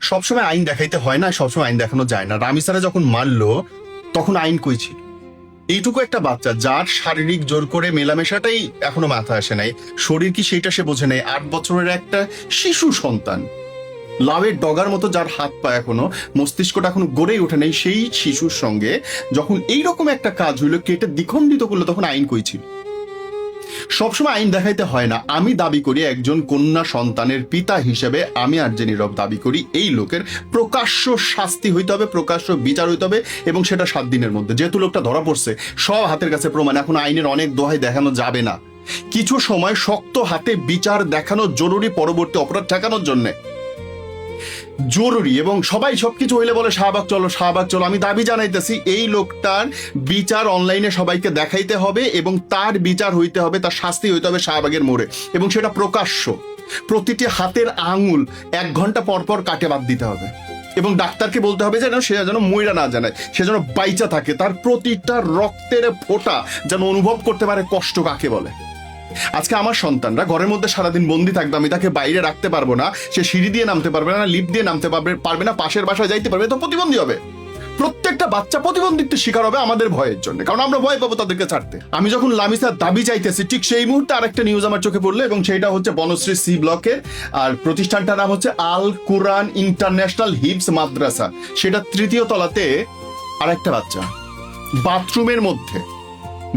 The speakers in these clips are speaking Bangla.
সবসময় আইন দেখাইতে হয় না, সবসময় আইন দেখানো যায় না। রামিসারা যখন মারলো তখন আইন কই ছিল? এইটুকু একটা বাচ্চা যার শারীরিক জোর করে মেলামেশাটাই এখনো মাথায় আসে নাই, শরীর কি সেইটা সে বোঝে নাই। 8 বছরের একটা শিশু সন্তান, লাভের ডগার মতো যার হাত পা এখনো, মস্তিষ্কটা এখনো গড়েই ওঠে নাই, সেই শিশুর সঙ্গে যখন এইরকম একটা কাজ হইলো, কেটে দ্বিখণ্ডিত করলো, তখন আইন কই ছিল? সবসময় আইন দেখাইতে হয় না। আমি দাবি করি একজন কন্যা সন্তানের পিতা হিসেবে আমি আর যে নীরব দাবি করি, এই লোকের প্রকাশ্য শাস্তি হইতে হবে, প্রকাশ্য বিচার হইতে হবে, এবং সেটা 7 দিনের মধ্যে। যেহেতু লোকটা ধরা পড়ছে, সব হাতের কাছে প্রমাণ, এখন আইনের অনেক দোহাই দেখানো যাবে না। কিছু সময় শক্ত হাতে বিচার দেখানো জরুরি, পরবর্তী অপরাধ ঠেকানোর জন্য জরুরি। এবং সবাই সবকিছু হইলে বলে শাহবাগ চলো, শাহবাগ চলো। আমি দাবি জানাইতেছি এই লোকটার বিচার অনলাইনে সবাইকে দেখাইতে হবে, এবং তার বিচার হইতে হবে, তার শাস্তি হইতে হবে শাহবাগের মোড়ে, এবং সেটা প্রকাশ্য। প্রতিটি হাতের আঙুল 1 ঘন্টা পর পর কাটে বাদ দিতে হবে, এবং ডাক্তারকে বলতে হবে যেন সে যেন মইরা না জানায়, সে যেন বাইচা থাকে, তার প্রতিটা রক্তের ফোঁটা যেন অনুভব করতে পারে কষ্ট কাকে বলে। আজকে আমার সন্তানরা ঘরের মধ্যে সারাদিন বন্দি থাকবে, আমি তাকে বাইরে রাখতে পারবো না, সে সিঁড়ি দিয়ে নামতে পারবে না, লিফট দিয়ে নামতে পারবে না, পাশের বাসায় যাইতে পারবে, তো প্রতিবন্ধী হবে। প্রত্যেকটা বাচ্চা প্রতিবন্ধিত্বের শিকার হবে আমাদের ভয়ের জন্য, কারণ আমরা ভয় পাবো তাদেরকে ছাড়তে। আমি যখন লামিসার দাবি চাইতেছি, ঠিক সেই মুহূর্তে আরেকটা নিউজ আমার চোখে পড়লো, এবং সেটা হচ্ছে বনশ্রী সি ব্লকের, আর প্রতিষ্ঠানটার নাম হচ্ছে আল কুরআন ইন্টারন্যাশনাল হিফজ মাদ্রাসা। সেটা 3য় তলাতে আরেকটা বাচ্চা বাথরুমের মধ্যে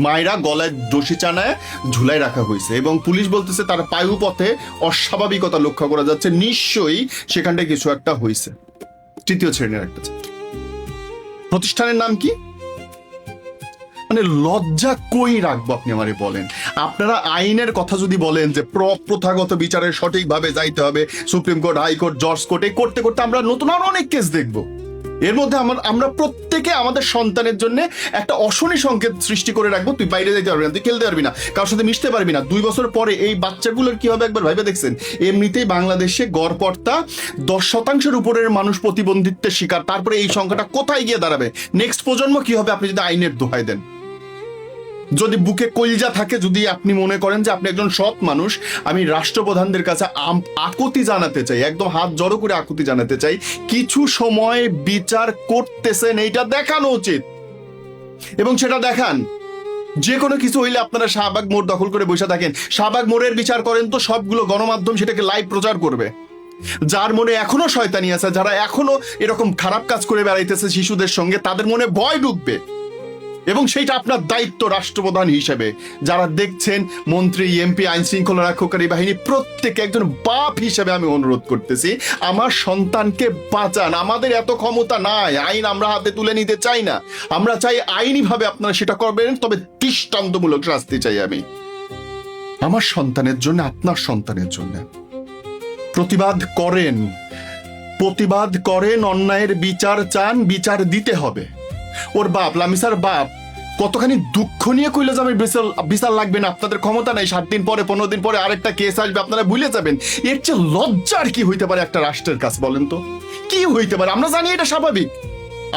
মায়েরা গলায় দোষী চানায় ঝুলাই রাখা হয়েছে, এবং পুলিশ বলতেছে তার পায়ুপথে অস্বাভাবিকতা লক্ষ্য করা যাচ্ছে, নিশ্চয়ই সেখানটায় কিছু একটা হয়েছে। 3য় শ্রেণীর একটা ছাত্র। প্রতিষ্ঠানের নাম কি? মানে লজ্জা কই রাখবো আপনি আমারে বলেন? আপনারা আইনের কথা যদি বলেন যে প্রথাগত বিচারের সঠিকভাবে যাইতে হবে, সুপ্রিম কোর্ট, হাইকোর্ট, জজ কোর্টে করতে করতে আমরা নতুন আরো অনেক কেস দেখবো। এর মধ্যে আমরা প্রত্যেকে আমাদের সন্তানের জন্য একটা অশনি সংকেত সৃষ্টি করে রাখবো, তুই বাইরে যেতে পারবি না, তুই খেলতে পারবি না, কারোর সাথে মিশতে পারবি না। 2 বছর পরে এই বাচ্চাগুলোর কি হবে একবার ভাইবে দেখছেন? এমনিতেই বাংলাদেশে গড়পড়তা 10% উপরের মানুষ প্রতিবন্ধিত্বের শিকার, তারপরে এই সংখ্যাটা কোথায় গিয়ে দাঁড়াবে? নেক্সট প্রজন্ম কি হবে আপনি যদি আইনের দোহাই দেন? যদি বুকে কলজা থাকে, যদি আপনি মনে করেন যে আপনি একজন সৎ মানুষ, আমি রাষ্ট্রপ্রধানদের কাছে আকুতি জানাতে চাই, একদম হাত জড়ো করে আকুতি জানাতে চাই, কিছু সময় বিচার করতেছেন এইটা দেখানো উচিত, এবং সেটা দেখান। যে কোনো কিছু হইলে আপনারা শাহবাগ মোড় দখল করে বসে থাকেন, শাহবাগ মোড়ের বিচার করেন তো সবগুলো গণমাধ্যম সেটাকে লাইভ প্রচার করবে। যার মনে এখনো শয়তানি আছে, যারা এখনো এরকম খারাপ কাজ করে বেড়াইতেছে শিশুদের সঙ্গে, তাদের মনে ভয় ঢুকবে, এবং সেইটা আপনার দায়িত্ব রাষ্ট্রপ্রধান হিসেবে। যারা দেখছেন, মন্ত্রী, এমপি, আইন শৃঙ্খলা রক্ষাকারী বাহিনী, প্রত্যেকে একজন বাপ হিসেবে আমি অনুরোধ করতেছি, আমার সন্তানকে বাঁচান। আমাদের এত ক্ষমতা নাই, আইন আমরা হাতে তুলে নিতে চাই না, আমরা চাই আইনি ভাবে আপনারা সেটা করবেন, তবে দৃষ্টান্তমূলক শাস্তি চাই আমি আমার সন্তানের জন্য, আপনার সন্তানের জন্য। প্রতিবাদ করেন, অন্যায়ের বিচার চান, বিচার দিতে হবে। ওর বাপ, লামিসার বাপ কতখানি দুঃখ নিয়ে কইলে যে আমি বিচার লাগবে না, আপনাদের ক্ষমতা নাই, 7 দিন পরে 15 দিন পরে আরেকটা কেস আসবে, আপনারা ভুলে যাবেন। এর চেয়ে লজ্জার কি হইতে পারে একটা রাষ্ট্রের কাছে বলেন তো? কি হইতে পারে? আমরা জানি এটা স্বাভাবিক,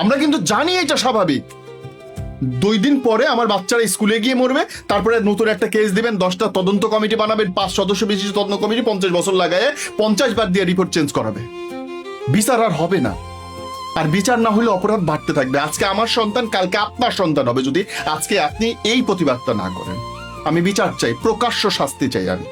আমরা কিন্তু জানি এটা স্বাভাবিক। 2 দিন পরে আমার বাচ্চারা স্কুলে গিয়ে মরবে, তারপরে নতুন একটা কেস দিবেন, 10টা তদন্ত কমিটি বানাবেন, 5 সদস্য বিশিষ্ট তদন্ত কমিটি, 50 বছর লাগায় 50 বার দিয়ে রিপোর্ট চেঞ্জ করাবে। বিচার আর হবে না, আর বিচার না হলে অপরাধ বাড়তে থাকবে। আজকে আমার সন্তান, কালকে আপনার সন্তান হবে, যদি আজকে আপনি এই প্রতিবাদটা না করেন। আমি বিচার চাই, প্রকাশ্য শাস্তি চাই আমি।